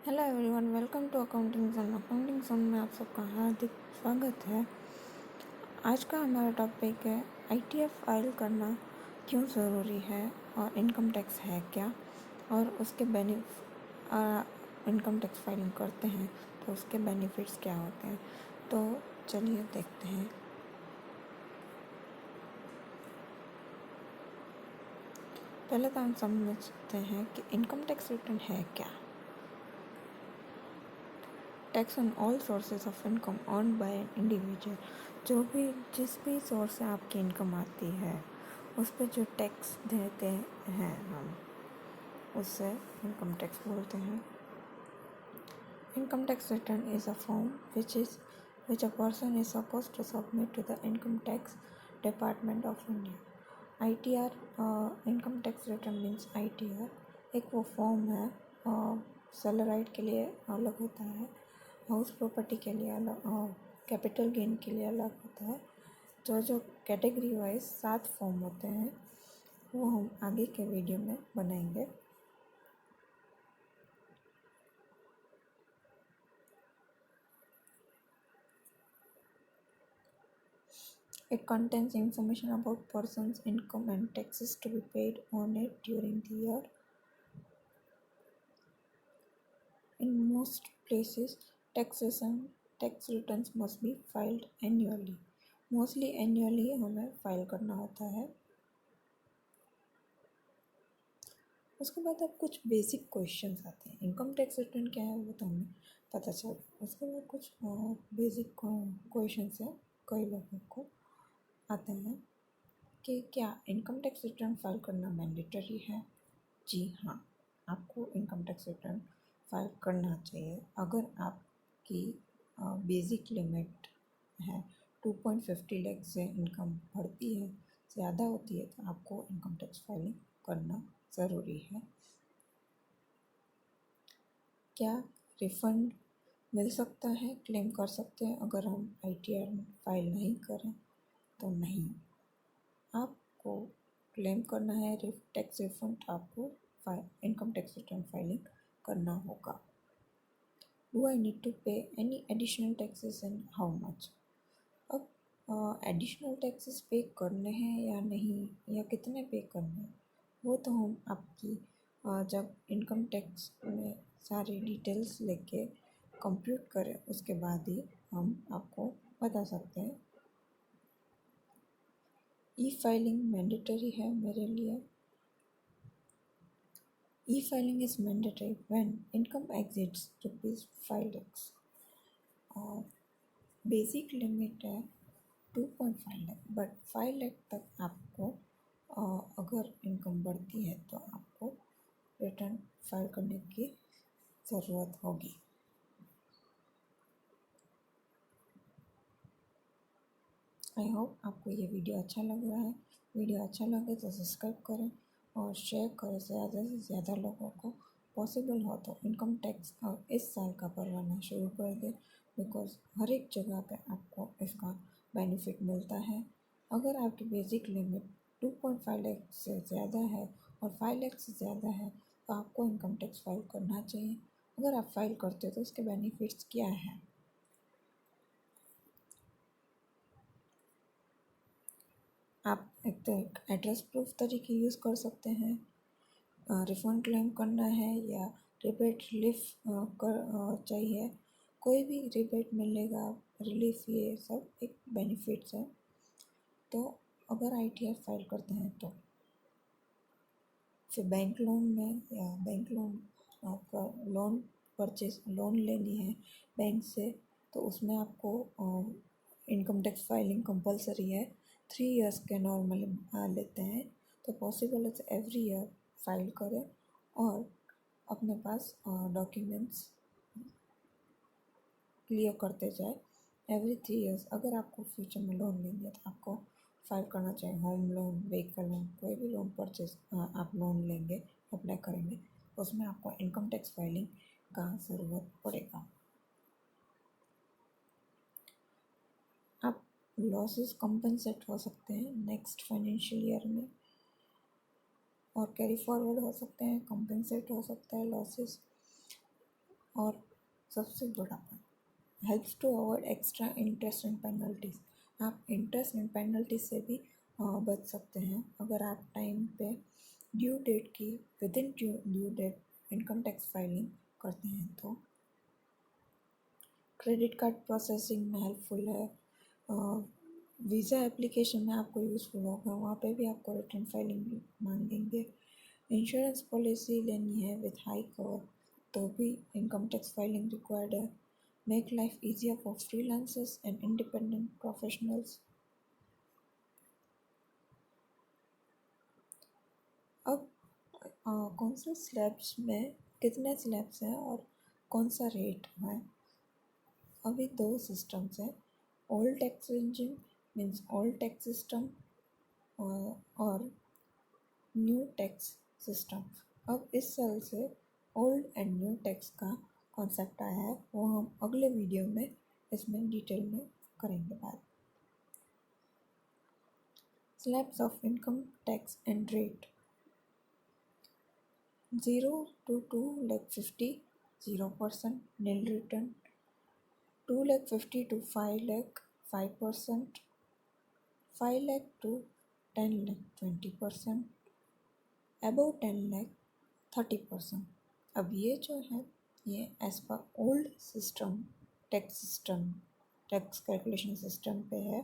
Hello everyone, welcome to accounting zone में आप सबका हार्दिक स्वागत है। आज का हमारा टॉपिक है आईटीएफ फाइल करना क्यों ज़रूरी है और इनकम टैक्स है क्या, और उसके इनकम टैक्स फाइलिंग करते हैं तो उसके बेनिफिट्स क्या होते हैं। तो चलिए देखते हैं। पहले तो हम समझते हैं कि इनकम टैक्स रिटर्न है क्या। Tax on all sources of income earn by an individual. जिस भी सोर्स से आपकी इनकम आती है उस पर जो टैक्स देते हैं हम, उससे इनकम टैक्स बोलते हैं। Income tax return is a form which a person is supposed to submit to the income tax department of India. ITR income tax return means ITR एक वो फॉर्म है, सैलराइड के लिए अलग होता है, हाउस प्रॉपर्टी के लिए अलग, कैपिटल गेन के लिए अलग होता है। जो कैटेगरी वाइज 7 फॉर्म होते हैं वो हम आगे के वीडियो में बनाएंगे। It contains information about person's income and taxes to be paid on it during the year. In most places, tax returns must be filed annually. Mostly annually हमें file करना होता है। उसके बाद अब कुछ बेसिक क्वेश्चंस आते हैं। इनकम टैक्स रिटर्न क्या है वो तो हमें पता चल। उसके बाद कुछ बेसिक क्वेश्चंस है, कई लोगों को आते हैं कि क्या इनकम टैक्स रिटर्न फाइल करना मैंडेटरी है। जी हाँ, आपको इनकम टैक्स रिटर्न फाइल करना चाहिए। अगर आपकी बेसिक लिमिट है 2.50 लाख से इनकम बढ़ती है, ज़्यादा होती है, तो आपको इनकम टैक्स फाइलिंग करना ज़रूरी है। क्या रिफ़ंड मिल सकता है, क्लेम कर सकते हैं अगर हम ITR फाइल नहीं करें? तो नहीं, आपको क्लेम करना है टैक्स रिफंड, आपको इनकम टैक्स रिटर्न फाइलिंग करना होगा। डू आई नीड टू पे any additional taxes and how much? अब एडिशनल टैक्सेस पे करने हैं या नहीं, या कितने पे करने हैं, वो तो हम आपकी जब इनकम टैक्स में सारी डिटेल्स लेके कंप्यूट करें उसके बाद ही हम आपको बता सकते हैं। ई-फाइलिंग मैंडेटरी है मेरे लिए। E-filing is mandatory when income exceeds ₹5 lakhs और बेसिक लिमिट है 2.5 लाख, बट 5 लाख तक आपको अगर इनकम बढ़ती है तो आपको रिटर्न फाइल करने की ज़रूरत होगी। आई होप आपको ये वीडियो अच्छा लग रहा है। वीडियो अच्छा लगे तो सब्सक्राइब करें और शेयर करें ज़्यादा से ज़्यादा लोगों को। पॉसिबल हो तो इनकम टैक्स और इस साल का भरवाना शुरू कर दें, बिकॉज़ हर एक जगह पे आपको इसका बेनिफिट मिलता है। अगर आपकी बेसिक लिमिट 2.5 लाख से ज़्यादा है और 5 लाख से ज़्यादा है तो आपको इनकम टैक्स फाइल करना चाहिए। अगर आप फाइल करते हो तो उसके बेनिफिट्स क्या हैं? आप एक तो एक एड्रेस प्रूफ तरीके यूज़ कर सकते हैं। रिफ़ंड क्लेम करना है या रिबेट रिलीफ चाहिए, कोई भी रिबेट मिलेगा, रिलीफ, ये सब एक बेनिफिट्स है। तो अगर ITR फाइल करते हैं तो फिर बैंक लोन में या बैंक लोन लोन लेनी है बैंक से, तो उसमें आपको इनकम टैक्स फाइलिंग कंपलसरी है। 3 इयर्स के नॉर्मली लेते हैं, तो पॉसिबल है एवरी ईयर फाइल करें और अपने पास डॉक्यूमेंट्स क्लियर करते जाए एवरी 3 इयर्स। अगर आपको फ्यूचर में लोन लेंगे तो आपको फाइल करना चाहिए। होम लोन, व्हीकल लोन, कोई भी लोन परचेज आप लोन लेंगे, अप्लाई करेंगे, उसमें आपको इनकम टैक्स फाइलिंग का ज़रूरत पड़ेगा। आप लॉसेस कंपनसेट हो सकते हैं नेक्स्ट फाइनेंशियल ईयर में, और कैरी फॉरवर्ड हो सकते हैं, कंपनसेट हो सकता है लॉसेस। और सबसे बड़ा point, helps to avoid extra interest and penalties. आप इंटरेस्ट एंड पेनल्टीज से भी बच सकते हैं अगर आप टाइम पे ड्यू डेट की within due date income tax filing करते हैं तो। क्रेडिट कार्ड प्रोसेसिंग में हेल्पफुल है, वीज़ा एप्लीकेशन में आपको यूज़फुल होगा, वहाँ पे भी आपको रिटर्न फाइलिंग मांगेंगे। इंश्योरेंस पॉलिसी लेनी है विथ हाई कवर तो भी इनकम टैक्स फाइलिंग रिक्वायर्ड है। Make life easier for freelancers and independent professionals. अब कौन से स्लैब्स में कितने स्लैब्स हैं और कौन सा रेट है। अभी दो सिस्टम्स हैं, old tax regime means old tax system और न्यू टैक्स सिस्टम। अब इस साल से ओल्ड एंड न्यू टैक्स का कॉन्सेप्ट आया है, वो हम अगले वीडियो में इसमें डिटेल में करेंगे बात। Slabs of income tax and rate 0 to 2,50,000 0%, nil return 2,50,000 to 5,00,000 5%, 5,00,000 to 10,00,000 20%, above 10,00,000 30%। अब ये जो है ये एज पर old system tax calculation system पे है।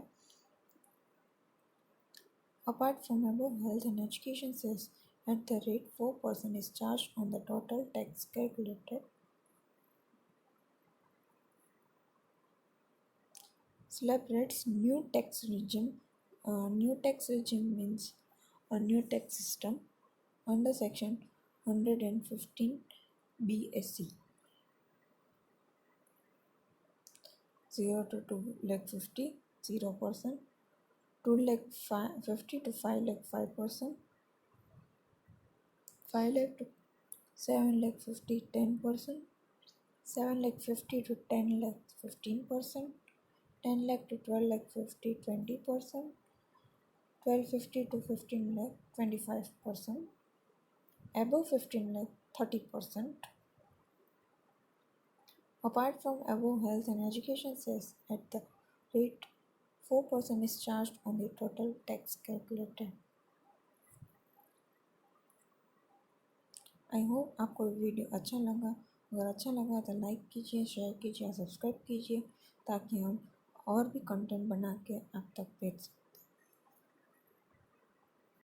Apart from above, health and education says at the rate 4% is charged on the total tax calculated. Slab rates new tax regime. New tax regime means a new tax system under section 115 BSC. 0 to 2,50,000 0%, 2,50,000 to 5,00,000 5%, 5,00,000 to 7,50,000 10%, 7,50,000 to 10,00,000 15%, 10,00,000 to 12,50,000 20%, 12,50,000 to 15,00,000 25%, above 15,00,000 30%. Apart from above, health and education says at the rate 4% is charged on the total tax calculated. I hope आपको video अच्छा लगा। अगर अच्छा लगा तो like कीजिए, share कीजिए, subscribe कीजिए ताकि हम और भी कंटेंट बना के आप तक भेज सकें।